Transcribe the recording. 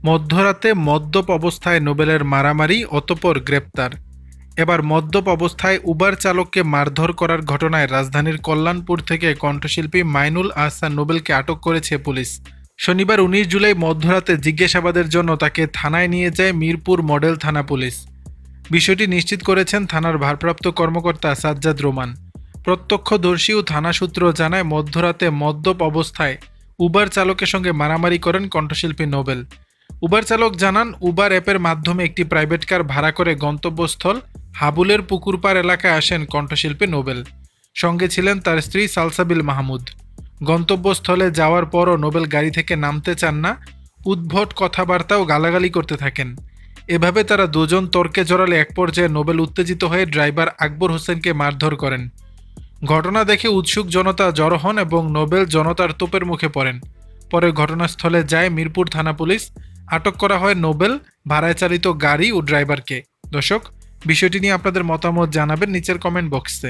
মধ্যরাতে মদ্যপ অবস্থায় নোবেলের মারামারি, অতঃপর গ্রেপ্তার। এবার মদ্যপ অবস্থায় উবার চালককে মারধর করার ঘটনায় রাজধানীর কল্যাণপুর থেকে কণ্ঠশিল্পী মাইনুল আহসান নোবেলকে আটক করেছে পুলিশ। শনিবার ১৯ জুলাই মধ্যরাতে জিজ্ঞাসাবাদের জন্য তাকে থানায় নিয়ে যায় মিরপুর মডেল থানা পুলিশ। বিষয়টি নিশ্চিত করেছেন থানার ভারপ্রাপ্ত কর্মকর্তা সাজ্জাদ রোমান। প্রত্যক্ষদর্শী ও থানা সূত্র জানায়, মধ্যরাতে মদ্যপ অবস্থায় উবার চালকের সঙ্গে মারামারি করেন কণ্ঠশিল্পী নোবেল। উবার চালক জানান, উবার অ্যাপের মাধ্যমে একটি প্রাইভেট কার ভাড়া করে গন্তব্যস্থল হাবুলের পুকুরপাড় এলাকায় আসেন কণ্ঠশিল্পী নোবেল। সঙ্গে ছিলেন তার স্ত্রী সালসাবিল মাহমুদ। গন্তব্যস্থলে যাওয়ার পরও নোবেল গাড়ি থেকে নামতে চান না, উদ্ভট কথাবার্তা ও গালাগালি করতে থাকেন। এভাবে তারা দুজন তর্কে জড়ালে এক পর্যায়ে নোবেল উত্তেজিত হয়ে ড্রাইভার আকবর হোসেনকে মারধর করেন। ঘটনা দেখে উৎসুক জনতা জড়ো হন এবং নোবেল জনতার তোপের মুখে পড়েন। পরে ঘটনাস্থলে যায় মিরপুর থানা পুলিশ। আটক করা হয় নোবেল, ভাড়ায় চালিত গাড়ি ও ড্রাইভারকে। দর্শক, বিষয়টি নিয়ে আপনাদের মতামত জানাবেন নিচের কমেন্ট বক্সে।